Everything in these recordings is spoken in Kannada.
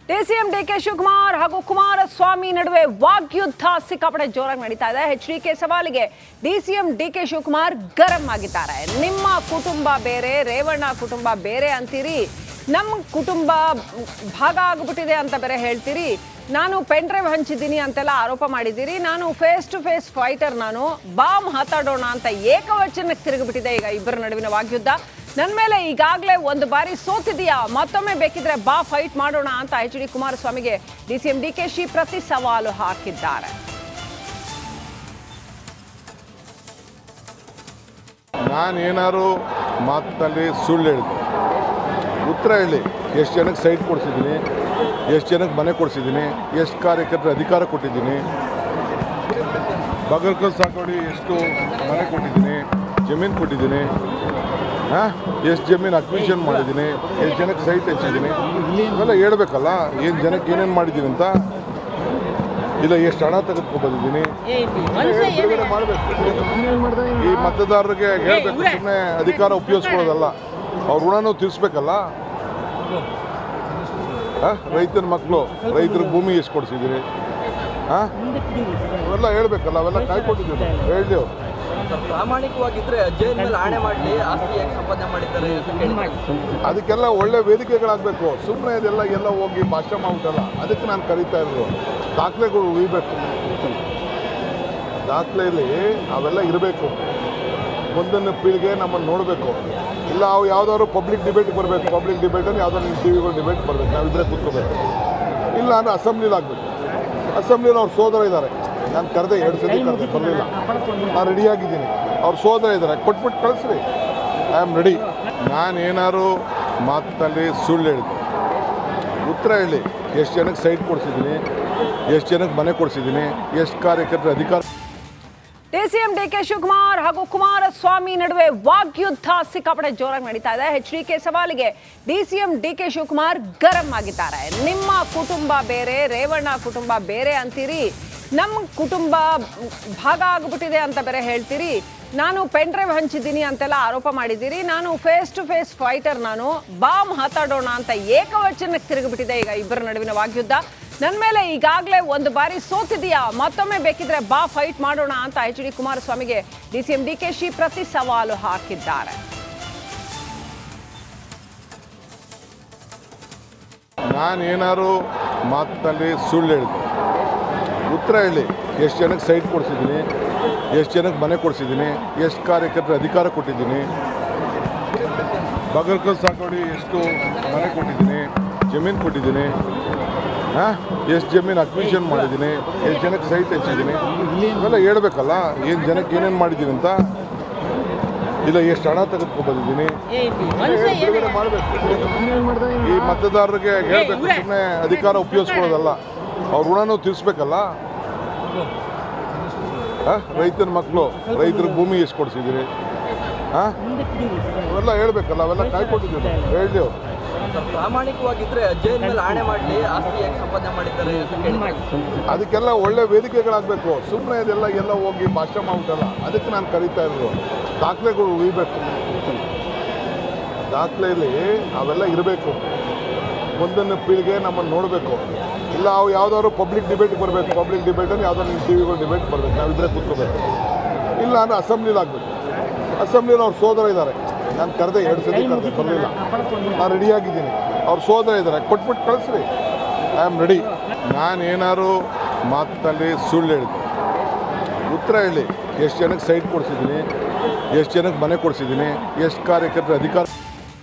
ಡಿಸಿಎಂ ಡಿಕೆ ಶಿವಕುಮಾರ್ ಹಾಗೂ ಕುಮಾರಸ್ವಾಮಿ ನಡುವೆ ವಾಗ್ಯುದ್ಧ ಸಿಕ್ಕಾಪಟ್ಟೆ ಜೋರಾಗಿ ನಡೀತಾ ಇದೆ. ಎಚ್ಡಿಕೆ ಸವಾಲಿಗೆ ಡಿಸಿಎಂ ಡಿಕೆ ಶಿವಕುಮಾರ್ ಗರಂ ಆಗಿದ್ದಾರೆ. ನಿಮ್ಮ ಕುಟುಂಬ ಬೇರೆ, ರೇವಣ್ಣ ಕುಟುಂಬ ಬೇರೆ ಅಂತೀರಿ, ನಮ್ಮ ಕುಟುಂಬ ಭಾಗ ಆಗಿಬಿಟ್ಟಿದೆ ಅಂತ ಬೇರೆ ಹೇಳ್ತೀರಿ, ನಾನು ಪೆನ್ ಡ್ರೈವ್ ಹಂಚಿದ್ದೀನಿ ಅಂತೆಲ್ಲ ಆರೋಪ ಮಾಡಿದ್ದೀರಿ, ನಾನು ಫೇಸ್ ಟು ಫೇಸ್ ಫೈಟರ್, ನಾನು ಬಾಂಬ್ ಮಾತಾಡೋಣ ಅಂತ ಏಕವಚನಕ್ಕೆ ತಿರುಗಿಬಿಟ್ಟಿದೆ ಈಗ ಇಬ್ಬರ ನಡುವಿನ ವಾಗ್ಯುದ್ಧ. ನನ್ನ ಮೇಲೆ ಈಗಾಗಲೇ ಒಂದು ಬಾರಿ ಸೋತಿದೆಯಾ, ಮತ್ತೊಮ್ಮೆ ಬೇಕಿದ್ರೆ ಬಾ ಫೈಟ್ ಮಾಡೋಣ ಅಂತ ಎಚ್.ಡಿ. ಕುಮಾರಸ್ವಾಮಿಗೆ ಡಿಸಿಎಂ ಡಿಕೆಶಿ ಪ್ರತಿ ಸವಾಲು ಹಾಕಿದ್ದಾರೆ. ನಾನೇನಾದ್ರು ಮಾತಿನಲ್ಲಿ ಸುಳ್ಳು ಹೇಳಿದೆ, ಉತ್ತರ ಹೇಳಿ. ಎಷ್ಟು ಜನಕ್ಕೆ ಸೈಟ್ ಕೊಡಿಸಿದ್ದೀನಿ, ಎಷ್ಟು ಜನಕ್ಕೆ ಮನೆ ಕೊಡಿಸಿದ್ದೀನಿ, ಎಷ್ಟು ಕಾರ್ಯಕರ್ತರ ಅಧಿಕಾರ ಕೊಟ್ಟಿದ್ದೀನಿ, ಬಗಲ್ಕಲ್ ಸಾಕೋಡಿ ಎಷ್ಟು ಮನೆ ಕೊಟ್ಟಿದ್ದೀನಿ, ಜಮೀನು ಕೊಟ್ಟಿದ್ದೀನಿ, ಎಷ್ಟು ಜಮೀನು ಅಕ್ವಿಷನ್ ಮಾಡಿದ್ದೀನಿ, ಎಷ್ಟು ಜನಕ್ಕೆ ಸೈಟ್ ಹೆಚ್ಚಿದ್ದೀನಿ, ಇವೆಲ್ಲ ಹೇಳ್ಬೇಕಲ್ಲ. ಏನು ಜನಕ್ಕೆ ಏನೇನು ಮಾಡಿದ್ದೀನಿ ಅಂತ, ಇಲ್ಲ ಎಷ್ಟು ಹಣ ತೆಗೆದುಕೊಂಡು ಬಂದಿದ್ದೀನಿ ಬಿಡುಗಡೆ ಮಾಡಬೇಕು. ಈ ಮತದಾರರಿಗೆ ಹೇಳ್ಬೇಕು, ಸುಮ್ಮನೆ ಅಧಿಕಾರ ಉಪಯೋಗಿಸ್ಕೊಳ್ಳೋದಲ್ಲ, ಅವ್ರ ಋಣನೂ ತೀರಿಸ್ಬೇಕಲ್ಲ. ರೈತನ ಮಕ್ಕಳು, ರೈತರಿಗೆ ಭೂಮಿ ಎಷ್ಟು ಕೊಡಿಸಿದ್ದೀರಿ, ಅವೆಲ್ಲ ಹೇಳ್ಬೇಕಲ್ಲ. ಅವೆಲ್ಲ ಕಾಯ್ಕೊಟ್ಟಿದ್ದೀವಿ, ಹೇಳಿ. ಪ್ರಾಮಾಣಿಕವಾಗಿದ್ರೆ ಜೈಲ್ ಮೇಲೆ ಆಣೆ ಮಾಡಲಿ, ಆಸ್ತಿ ಯಾಕೆ ಸಂಪಾದನೆ ಮಾಡಿದ್ದಾರೆ ಅದಕ್ಕೆಲ್ಲ ಒಳ್ಳೆ ವೇದಿಕೆಗಳಾಗಬೇಕು. ಸುಮ್ಮನೆ ಇದೆಲ್ಲ ಎಲ್ಲ ಹೋಗಿ ಭಾಷಣ ಮಾಡ್ಬಿಟ್ಟಲ್ಲ, ಅದಕ್ಕೆ ನಾನು ಕರೀತಾ ಇದ್ರು. ದಾಖಲೆಗಳು ಉಳಿಬೇಕು, ದಾಖಲೆಯಲ್ಲಿ ಅವೆಲ್ಲ ಇರಬೇಕು. ಮುಂದಿನ ಪೀಳಿಗೆ ನಮ್ಮನ್ನು ನೋಡಬೇಕು. ಇಲ್ಲ ಅವು ಯಾವುದಾದ್ರು ಪಬ್ಲಿಕ್ ಡಿಬೇಟ್ಗೆ ಬರಬೇಕು, ಪಬ್ಲಿಕ್ ಡಿಬೇಟಲ್ಲಿ ಯಾವುದಾದ್ರು ನಿಮ್ಮ ಟಿ ವಿಗಳು ಡಿಬೇಟ್ ಬರಬೇಕು, ನಾವಿಬ್ಬರೇ ಕೂತ್ಕೋಬೇಕು. ಇಲ್ಲ ಅಂದರೆ ಅಸೆಂಬ್ಲಿಲಿ ಆಗಬೇಕು. ಅಸೆಂಬ್ಲಿಲಿ ಅವ್ರ ಸೋದರ ಇದ್ದಾರೆ, ನಾನು ಕರೆದೆ 2 ಸಲ ಕರೆದೆ, ಬರಲಿಲ್ಲ. ನಾನು ರೆಡಿಯಾಗಿದ್ದೀನಿ, ಅವ್ರ ಸೋದರ ಇದ್ದಾರೆ, ಕೊಟ್ಬಿಟ್ಟು ಕಳಿಸ್ರಿ, ಐ ಆಮ್ ರೆಡಿ. ನಾನೇನಾದ್ರು ಮಾತಿನಲ್ಲಿ ಸುಳ್ಳು ಹೇಳಿದೆ, ಉತ್ತರ ಹೇಳಿ. ಎಷ್ಟು ಜನಕ್ಕೆ ಸೈಟ್ ಕೊಡಿಸಿದ್ದೀನಿ, ಎಷ್ಟು ಜನಕ್ಕೆ ಮನೆ ಕೊಡಿಸಿದ್ದೀನಿ, ಎಷ್ಟು ಕಾರ್ಯಕರ್ತರ ಅಧಿಕಾರ. ಡಿಸಿಎಂ ಡಿಕೆ ಶಿವಕುಮಾರ್ ಹಾಗೂ ಕುಮಾರಸ್ವಾಮಿ ನಡುವೆ ವಾಗ್ಯುದ್ಧ ಸಿಕ್ಕಾಪಟ್ಟೆ ಜೋರಾಗಿ ನಡೀತಾ ಇದೆ. ಎಚ್ಡಿಕೆ ಸವಾಲಿಗೆ ಡಿಸಿಎಂ ಡಿಕೆ ಶಿವಕುಮಾರ್ ಗರಂ ಆಗಿದ್ದಾರೆ. ನಿಮ್ಮ ಕುಟುಂಬ ಬೇರೆ, ರೇವಣ್ಣ ಕುಟುಂಬ ಬೇರೆ ಅಂತೀರಿ, ನಮ್ಮ ಕುಟುಂಬ ಭಾಗ ಆಗಿಬಿಟ್ಟಿದೆ ಅಂತ ಬೇರೆ ಹೇಳ್ತೀರಿ, ನಾನು ಪೆನ್ ಡ್ರೈವ್ ಹಂಚಿದ್ದೀನಿ ಅಂತೆಲ್ಲ ಆರೋಪ ಮಾಡಿದ್ದೀರಿ, ನಾನು ಫೇಸ್ ಟು ಫೇಸ್ ಫೈಟರ್, ನಾನು ಬಾಂಬ್ ಮಾತಾಡೋಣ ಅಂತ ಏಕವಚನಕ್ಕೆ ತಿರುಗಿಬಿಟ್ಟಿದೆ ಈಗ ಇಬ್ಬರ ನಡುವಿನ ವಾಗ್ಯುದ್ಧ. ನನ್ನ ಮೇಲೆ ಈಗಾಗಲೇ ಒಂದು ಬಾರಿ ಸೋತಿದೆಯಾ, ಮತ್ತೊಮ್ಮೆ ಬೇಕಿದ್ರೆ ಬಾ ಫೈಟ್ ಮಾಡೋಣ ಅಂತ ಎಚ್.ಡಿ. ಕುಮಾರಸ್ವಾಮಿಗೆ ಡಿಸಿಎಂ ಡಿಕೆಶಿ ಪ್ರತಿ ಸವಾಲು ಹಾಕಿದ್ದಾರೆ. ನಾನೇನಾದ್ರು ಮಾತಿನಲ್ಲಿ ಸುಳ್ಳು ಹೇಳಿದೆ, ಉತ್ತರ ಹೇಳಿ. ಎಷ್ಟು ಜನಕ್ಕೆ ಸೈಟ್ ಕೊಡಿಸಿದ್ದೀನಿ, ಎಷ್ಟು ಜನಕ್ಕೆ ಮನೆ ಕೊಡಿಸಿದ್ದೀನಿ, ಎಷ್ಟು ಕಾರ್ಯಕರ್ತರ ಅಧಿಕಾರ ಕೊಟ್ಟಿದ್ದೀನಿ, ಬಗಲ್ಕಲ್ ಸಾಕೋಡಿ ಎಷ್ಟು ಮನೆ ಕೊಟ್ಟಿದ್ದೀನಿ, ಜಮೀನು ಕೊಟ್ಟಿದ್ದೀನಿ, ಎಷ್ಟು ಜಮೀನು ಅಕ್ವಿಷನ್ ಮಾಡಿದ್ದೀನಿ, ಎಷ್ಟು ಜನಕ್ಕೆ ಸೈಟ್ ಹೆಚ್ಚಿದ್ದೀನಿ, ಇವೆಲ್ಲ ಹೇಳ್ಬೇಕಲ್ಲ. ಏನು ಜನಕ್ಕೆ ಏನೇನು ಮಾಡಿದ್ದೀನಿ ಅಂತ, ಇಲ್ಲ ಎಷ್ಟು ಹಣ ತೆಗೆದುಕೊಂಡು ಬಂದಿದ್ದೀನಿ ಬಿಡುಗಡೆ ಮಾಡಬೇಕು. ಈ ಮತದಾರರಿಗೆ ಹೇಳ್ಬೇಕು, ಸುಮ್ಮನೆ ಅಧಿಕಾರ ಉಪಯೋಗಿಸ್ಕೊಳ್ಳೋದಲ್ಲ, ಅವ್ರ ಋಣನೂ ತೀರಿಸ್ಬೇಕಲ್ಲ. ರೈತನ ಮಕ್ಕಳು, ರೈತರಿಗೆ ಭೂಮಿ ಎಷ್ಟು ಕೊಡಿಸಿದ್ದೀರಿ, ಅವೆಲ್ಲ ಹೇಳ್ಬೇಕಲ್ಲ. ಅವೆಲ್ಲ ಕಾಯ್ಕೊಟ್ಟಿದ್ದೀವಿ, ಹೇಳಿ. ಪ್ರಾಮಾಣಿಕವಾಗಿದ್ರೆ ಜೈಲ್ ಮೇಲೆ ಆಣೆ ಮಾಡಲಿ, ಆಸ್ತಿ ಯಾಕೆ ಸಂಪಾದನೆ ಮಾಡಿದ್ದಾರೆ ಅದಕ್ಕೆಲ್ಲ ಒಳ್ಳೆ ವೇದಿಕೆಗಳಾಗಬೇಕು. ಸುಮ್ಮನೆ ಇದೆಲ್ಲ ಎಲ್ಲ ಹೋಗಿ ಭಾಷಣ ಮಾಡ್ಬಿಟ್ಟಲ್ಲ, ಅದಕ್ಕೆ ನಾನು ಕರೀತಾ ಇದ್ರು. ದಾಖಲೆಗಳು ಉಳಿಬೇಕು, ದಾಖಲೆಯಲ್ಲಿ ಅವೆಲ್ಲ ಇರಬೇಕು. ಮುಂದಿನ ಪೀಳಿಗೆ ನಮ್ಮನ್ನು ನೋಡಬೇಕು. ಇಲ್ಲ ಅವು ಯಾವುದಾದ್ರು ಪಬ್ಲಿಕ್ ಡಿಬೇಟ್ಗೆ ಬರಬೇಕು, ಪಬ್ಲಿಕ್ ಡಿಬೇಟಲ್ಲಿ ಯಾವುದಾದ್ರು ನಿಮ್ಮ ಟಿ ವಿಗಳು ಡಿಬೇಟ್ ಬರಬೇಕು, ನಾವಿಬ್ಬರೇ ಕೂತ್ಕೋಬೇಕು. ಇಲ್ಲ ಅಂದರೆ ಅಸೆಂಬ್ಲಿಲಿ ಆಗಬೇಕು. ಅಸೆಂಬ್ಲಿಲಿ ಅವ್ರ ಸೋದರ ಇದ್ದಾರೆ, ನಾನು ಕರೆದೆ 2 ಸಲ ಕರೆದೆ, ಬರಲಿಲ್ಲ. ನಾನು ರೆಡಿಯಾಗಿದ್ದೀನಿ, ಅವ್ರ ಸೋದರ ಇದ್ದಾರೆ, ಕೊಟ್ಬಿಟ್ಟು ಕಳಿಸ್ರಿ, ಐ ಆಮ್ ರೆಡಿ. ನಾನೇನಾದ್ರು ಮಾತಿನಲ್ಲಿ ಸುಳ್ಳು ಹೇಳಿದೆ, ಉತ್ತರ ಹೇಳಿ. ಎಷ್ಟು ಜನಕ್ಕೆ ಸೈಟ್ ಕೊಡಿಸಿದ್ದೀನಿ, ಎಷ್ಟು ಜನಕ್ಕೆ ಮನೆ ಕೊಡಿಸಿದ್ದೀನಿ, ಎಷ್ಟು ಕಾರ್ಯಕರ್ತರ ಅಧಿಕಾರ.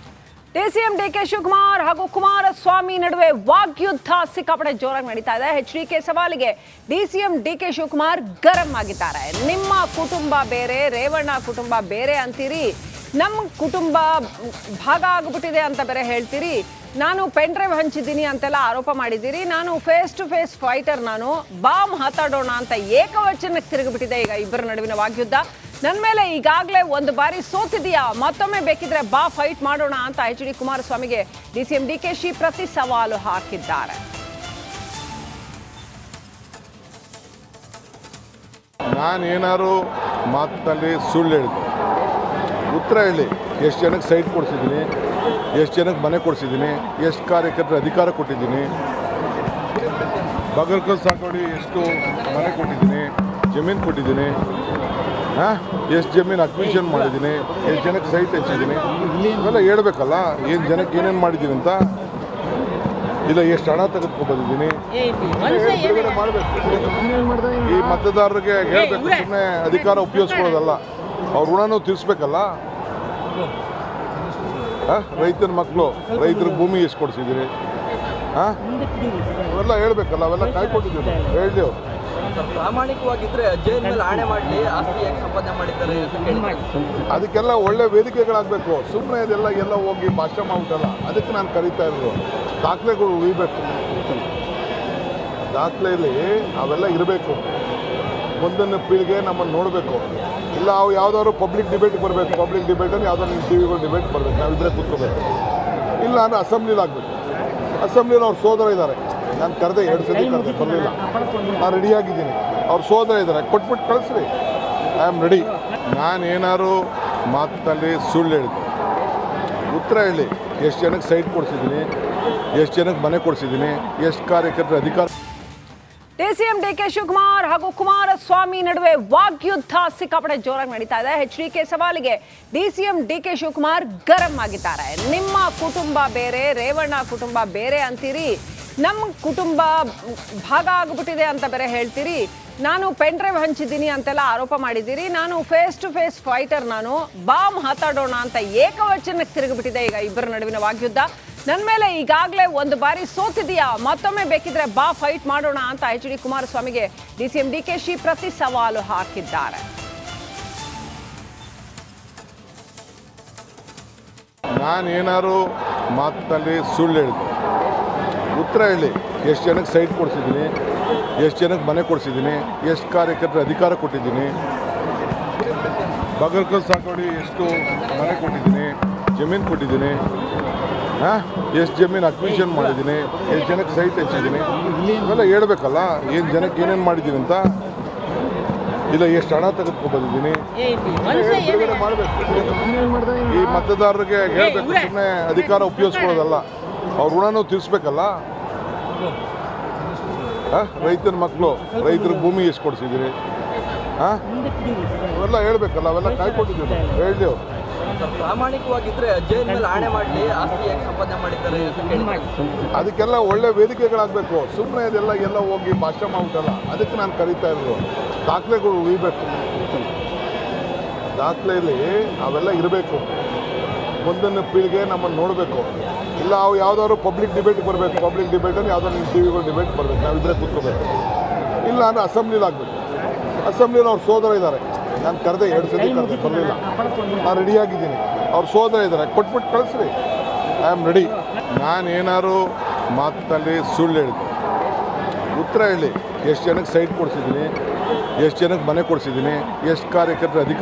ಡಿಸಿಎಂ ಡಿಕೆ ಶಿವಕುಮಾರ್ ಹಾಗೂ ಕುಮಾರಸ್ವಾಮಿ ನಡುವೆ ವಾಗ್ಯುದ್ಧ ಸಿಕ್ಕಾಪಟ್ಟೆ ಜೋರಾಗಿ ನಡೀತಾ ಇದೆ. ಎಚ್ಡಿಕೆ ಸವಾಲಿಗೆ ಡಿಸಿಎಂ ಡಿಕೆ ಶಿವಕುಮಾರ್ ಗರಂ ಆಗಿದ್ದಾರೆ. ನಿಮ್ಮ ಕುಟುಂಬ ಬೇರೆ, ರೇವಣ್ಣ ಕುಟುಂಬ ಬೇರೆ ಅಂತೀರಿ, ನಮ್ಮ ಕುಟುಂಬ ಭಾಗ ಆಗಿಬಿಟ್ಟಿದೆ ಅಂತ ಬೇರೆ ಹೇಳ್ತೀರಿ, ನಾನು ಪೆನ್ ಡ್ರೈವ್ ಹಂಚಿದ್ದೀನಿ ಅಂತೆಲ್ಲ ಆರೋಪ ಮಾಡಿದ್ದೀರಿ, ನಾನು ಫೇಸ್ ಟು ಫೇಸ್ ಫೈಟರ್, ನಾನು ಬಾಂಬ್ ಮಾತಾಡೋಣ ಅಂತ ಏಕವಚನಕ್ಕೆ ತಿರುಗಿಬಿಟ್ಟಿದೆ ಈಗ ಇಬ್ಬರ ನಡುವಿನ ವಾಗ್ಯುದ್ಧ. ನನ್ನ ಮೇಲೆ ಈಗಾಗಲೇ ಒಂದು ಬಾರಿ ಸೋತಿದೆಯಾ, ಮತ್ತೊಮ್ಮೆ ಬೇಕಿದ್ರೆ ಬಾ ಫೈಟ್ ಮಾಡೋಣ ಅಂತ ಎಚ್.ಡಿ. ಕುಮಾರಸ್ವಾಮಿಗೆ ಡಿಸಿಎಂ ಡಿಕೆಶಿ ಪ್ರತಿ ಸವಾಲು ಹಾಕಿದ್ದಾರೆ. ನಾನೇನಾದ್ರು ಮಾತಿನಲ್ಲಿ ಸುಳ್ಳು ಹೇಳಿದೆ, ಉತ್ತರ ಹೇಳಿ. ಎಷ್ಟು ಜನಕ್ಕೆ ಸೈಟ್ ಕೊಡಿಸಿದ್ದೀನಿ, ಎಷ್ಟು ಜನಕ್ಕೆ ಮನೆ ಕೊಡಿಸಿದ್ದೀನಿ, ಎಷ್ಟು ಕಾರ್ಯಕರ್ತರ ಅಧಿಕಾರ ಕೊಟ್ಟಿದ್ದೀನಿ, ಬಗರ್ಕಲ್ ಸಾಕೋಡಿ ಎಷ್ಟು ಮನೆ ಕೊಟ್ಟಿದ್ದೀನಿ, ಜಮೀನು ಕೊಟ್ಟಿದ್ದೀನಿ, ಎಷ್ಟು ಜಮೀನು ಅಕ್ವಿಷನ್ ಮಾಡಿದ್ದೀನಿ, ಎಷ್ಟು ಜನಕ್ಕೆ ಸೈಟ್ ಹೆಚ್ಚಿದ್ದೀನಿ, ಇವೆಲ್ಲ ಹೇಳ್ಬೇಕಲ್ಲ. ಏನು ಜನಕ್ಕೆ ಏನೇನು ಮಾಡಿದ್ದೀನಿ ಅಂತ, ಇಲ್ಲ ಎಷ್ಟು ಹಣ ತೆಗೆದುಕೊಂಡು ಬಂದಿದ್ದೀನಿ ಬಿಡುಗಡೆ ಮಾಡಬೇಕು. ಈ ಮತದಾರರಿಗೆ ಹೇಳ್ಬೇಕು, ಸುಮ್ಮನೆ ಅಧಿಕಾರ ಉಪಯೋಗಿಸ್ಕೊಳ್ಳೋದಲ್ಲ, ಅವ್ರ ಋಣನೂ ತೀರಿಸ್ಬೇಕಲ್ಲ. ರೈತನ ಮಕ್ಕಳು, ರೈತರಿಗೆ ಭೂಮಿ ಎಷ್ಟು ಕೊಡಿಸಿದ್ದೀರಿ, ಅವೆಲ್ಲ ಹೇಳ್ಬೇಕಲ್ಲ, ಅವೆಲ್ಲ ಕಾಯ್ಕೊಂಡಿದ್ದೀವಿ ಹೇಳಿ. ಪ್ರಾಮಾಣಿಕವಾಗಿದ್ರೆ ಜೈಲ್ ಮೇಲೆ ಆಣೆ ಮಾಡಲಿ, ಆಸ್ತಿ ಹೇಗೆ ಸಂಪಾದನೆ ಮಾಡಿದ್ದಾರೆ ಅಂತ ಕೇಳಿದ್ದಾರೆ. ಅದಕ್ಕೆಲ್ಲ ಒಳ್ಳೆ ವೇದಿಕೆಗಳಾಗಬೇಕು. ಸುಮ್ಮನೆ ಅದೆಲ್ಲ ಎಲ್ಲ ಹೋಗಿ ಭಾಷಣ ಮಾಡ್ಬಿಟ್ಟಲ್ಲ, ಅದಕ್ಕೆ ನಾನು ಕರೀತಾ ಇರೋದು. ದಾಖಲೆಗಳು ಉಳಿಬೇಕು. ದಾಖಲೆಯಲ್ಲಿ ಅವೆಲ್ಲ ಇರಬೇಕು. ಮುಂದಿನ ಪೀಳಿಗೆ ನಮ್ಮನ್ನು ನೋಡಬೇಕು. ಇಲ್ಲ ಅವು ಯಾವುದಾದ್ರು ಪಬ್ಲಿಕ್ ಡಿಬೇಟ್ಗೆ ಬರಬೇಕು. ಪಬ್ಲಿಕ್ ಡಿಬೇಟಲ್ಲಿ ಯಾವುದಾದ್ರು ನಿಮ್ಮ ಟಿ ವಿಗಳು ಡಿಬೇಟ್ ಬರಬೇಕು, ನಾವಿಬ್ಬರೇ ಕೂತ್ಕೋಬೇಕು. ಇಲ್ಲ ಅಂದರೆ ಅಸೆಂಬ್ಲಿಲಿ ಆಗಬೇಕು. ಅಸೆಂಬ್ಲಿಲಿ ಅವ್ರ ಸೋದರ ಇದ್ದಾರೆ, ನಾನು ಕರೆದೆ 2 ಸತಿ ಕರೆದೆ, ಬರಲಿಲ್ಲ. ನಾನು ರೆಡಿಯಾಗಿದ್ದೀನಿ. ಅವ್ರ ಸೋದರ ಇದ್ದಾರೆ, ಕೊಟ್ಬಿಟ್ಟು ಕಳಿಸ್ರಿ, ಐ ಆಮ್ ರೆಡಿ. ನಾನೇನಾದ್ರು ಮಾತಿನಲ್ಲಿ ಸುಳ್ಳು ಹೇಳಿದೆ, ಉತ್ತರ ಹೇಳಿ. ಎಷ್ಟು ಜನಕ್ಕೆ ಸೈಟ್ ಕೊಡಿಸಿದ್ದೀನಿ, ಎಷ್ಟು ಜನಕ್ಕೆ ಮನೆ ಕೊಡಿಸಿದ್ದೀನಿ, ಎಷ್ಟು ಕಾರ್ಯಕರ್ತರ ಅಧಿಕಾರ. ಡಿಸಿಎಂ ಡಿಕೆ ಶಿವಕುಮಾರ್ ಹಾಗೂ ಕುಮಾರಸ್ವಾಮಿ ನಡುವೆ ವಾಗ್ಯುದ್ಧ ಸಿಕ್ಕಾಪಟ್ಟೆ ಜೋರಾಗಿ ನಡೀತಾ ಇದೆ. ಎಚ್ಡಿಕೆ ಸವಾಲಿಗೆ ಡಿಸಿಎಂ ಡಿಕೆ ಶಿವಕುಮಾರ್ ಗರಂ ಆಗಿದ್ದಾರೆ. ನಿಮ್ಮ ಕುಟುಂಬ ಬೇರೆ, ರೇವಣ್ಣ ಕುಟುಂಬ ಬೇರೆ ಅಂತೀರಿ, ನಮ್ಮ ಕುಟುಂಬ ಭಾಗ ಆಗಿಬಿಟ್ಟಿದೆ ಅಂತ ಬೇರೆ ಹೇಳ್ತೀರಿ, ನಾನು ಪೆನ್ ಡ್ರೈವ್ ಹಂಚಿದ್ದೀನಿ ಅಂತೆಲ್ಲ ಆರೋಪ ಮಾಡಿದ್ದೀರಿ, ನಾನು ಫೇಸ್ ಟು ಫೇಸ್ ಫೈಟರ್, ನಾನು ಬಾಂಬ್ ಮಾತಾಡೋಣ ಅಂತ ಏಕವಚನಕ್ಕೆ ತಿರುಗಿಬಿಟ್ಟಿದೆ ಈಗ ಇಬ್ಬರ ನಡುವಿನ ವಾಗ್ಯುದ್ಧ. ನನ್ನ ಮೇಲೆ ಈಗಾಗಲೇ 1 ಬಾರಿ ಸೋತಿದೆಯಾ, ಮತ್ತೊಮ್ಮೆ ಬೇಕಿದ್ರೆ ಬಾ ಫೈಟ್ ಮಾಡೋಣ ಅಂತ ಎಚ್.ಡಿ. ಕುಮಾರಸ್ವಾಮಿಗೆ ಡಿಸಿಎಂ ಡಿಕೆಶಿ ಪ್ರತಿ ಸವಾಲು ಹಾಕಿದ್ದಾರೆ. ನಾನೇನಾದ್ರು ಮಾತಿನಲ್ಲಿ ಸುಳ್ಳು ಹೇಳಿದೆ, ಉತ್ತರ ಹೇಳಿ. ಎಷ್ಟು ಜನಕ್ಕೆ ಸೈಟ್ ಕೊಡಿಸಿದ್ದೀನಿ, ಎಷ್ಟು ಜನಕ್ಕೆ ಮನೆ ಕೊಡಿಸಿದ್ದೀನಿ, ಎಷ್ಟು ಕಾರ್ಯಕರ್ತರ ಅಧಿಕಾರ ಕೊಟ್ಟಿದ್ದೀನಿ, ಬಗರ್ಕಲ್ ಸಾಕೋಡಿ ಎಷ್ಟು ಮನೆ ಕೊಟ್ಟಿದ್ದೀನಿ, ಜಮೀನು ಕೊಟ್ಟಿದ್ದೀನಿ, ಎಷ್ಟು ಜಮೀನು ಅಕ್ವಿಷನ್ ಮಾಡಿದ್ದೀನಿ, ಎಷ್ಟು ಜನಕ್ಕೆ ಸೈಟ್ ಹೆಚ್ಚಿದ್ದೀನಿ, ಇವೆಲ್ಲ ಹೇಳ್ಬೇಕಲ್ಲ. ಏನು ಜನಕ್ಕೆ ಏನೇನು ಮಾಡಿದ್ದೀನಿ ಅಂತ, ಇಲ್ಲ ಎಷ್ಟು ಹಣ ತೆಗೆದುಕೊಂಡು ಬಂದಿದ್ದೀನಿ ಬಿಡುಗಡೆ ಮಾಡಬೇಕು. ಈ ಮತದಾರರಿಗೆ ಹೇಳ್ಬೇಕು, ಸುಮ್ಮನೆ ಅಧಿಕಾರ ಉಪಯೋಗಿಸ್ಕೊಳ್ಳೋದಲ್ಲ, ಅವ್ರ ಋಣನೂ ತೀರಿಸ್ಬೇಕಲ್ಲ. ರೈತನ ಮಕ್ಕಳು, ರೈತರಿಗೆ ಭೂಮಿ ಎಷ್ಟು ಕೊಡಿಸಿದ್ದೀರಿ, ಅವೆಲ್ಲ ಹೇಳ್ಬೇಕಲ್ಲ, ಅವೆಲ್ಲ ಕಾಯ್ಕೊಂಡಿದ್ದೀವಿ ಹೇಳಿ. ಪ್ರಾಮಾಣಿಕವಾಗಿದ್ರೆ ಜೈಲ್ ಮೇಲೆ ಆಣೆ ಮಾಡಲಿ, ಆಸ್ತಿ ಹೇಗೆ ಸಂಪಾದನೆ ಮಾಡಿದ್ದಾರೆ ಅಂತ ಕೇಳಿದ್ದಾರೆ. ಅದಕ್ಕೆಲ್ಲ ಒಳ್ಳೆ ವೇದಿಕೆಗಳಾಗಬೇಕು. ಸುಮ್ಮನೆ ಅದೆಲ್ಲ ಎಲ್ಲ ಹೋಗಿ ಭಾಷಣ ಮಾಡ್ಬಿಟ್ಟಲ್ಲ, ಅದಕ್ಕೆ ನಾನು ಕರೀತಾ ಇರೋದು. ದಾಖಲೆಗಳು ಉಳಿಬೇಕು. ದಾಖಲೆಯಲ್ಲಿ ಅವೆಲ್ಲ ಇರಬೇಕು. ಮುಂದಿನ ಪೀಳಿಗೆ ನಮ್ಮನ್ನು ನೋಡಬೇಕು. ಇಲ್ಲ ಅವು ಯಾವುದಾದ್ರು ಪಬ್ಲಿಕ್ ಡಿಬೇಟ್ಗೆ ಬರಬೇಕು. ಪಬ್ಲಿಕ್ ಡಿಬೇಟಲ್ಲಿ ಯಾವುದಾದ್ರು ನಿಮ್ಮ ಟಿ ವಿಗಳು ಡಿಬೇಟ್ ಬರಬೇಕು, ನಾವಿಬ್ಬರೇ ಕೂತ್ಕೋಬೇಕು. ಇಲ್ಲ ಅಂದರೆ ಅಸೆಂಬ್ಲಿಲಿ ಆಗಬೇಕು. ಅಸೆಂಬ್ಲಿಲಿ ಅವ್ರ ಸೋದರ ಇದ್ದಾರೆ, ನಾನು ಕರೆದೆ 2 ಸತಿ ಕರೆದೆ, ಬರಲಿಲ್ಲ. ನಾನು ರೆಡಿಯಾಗಿದ್ದೀನಿ. ಅವ್ರ ಸೋದರ ಇದ್ದಾರೆ, ಕೊಟ್ಬಿಟ್ಟು ಕಳಿಸ್ರಿ, ಐ ಆಮ್ ರೆಡಿ. ನಾನೇನಾದ್ರು ಮಾತಿನಲ್ಲಿ ಸುಳ್ಳು ಹೇಳಿದೆ, ಉತ್ತರ ಹೇಳಿ. ಎಷ್ಟು ಜನಕ್ಕೆ ಸೈಟ್ ಕೊಡಿಸಿದ್ದೀನಿ, ಎಷ್ಟು ಜನಕ್ಕೆ ಮನೆ ಕೊಡಿಸಿದ್ದೀನಿ, ಎಷ್ಟು ಕಾರ್ಯಕರ್ತರ ಅಧಿಕಾರ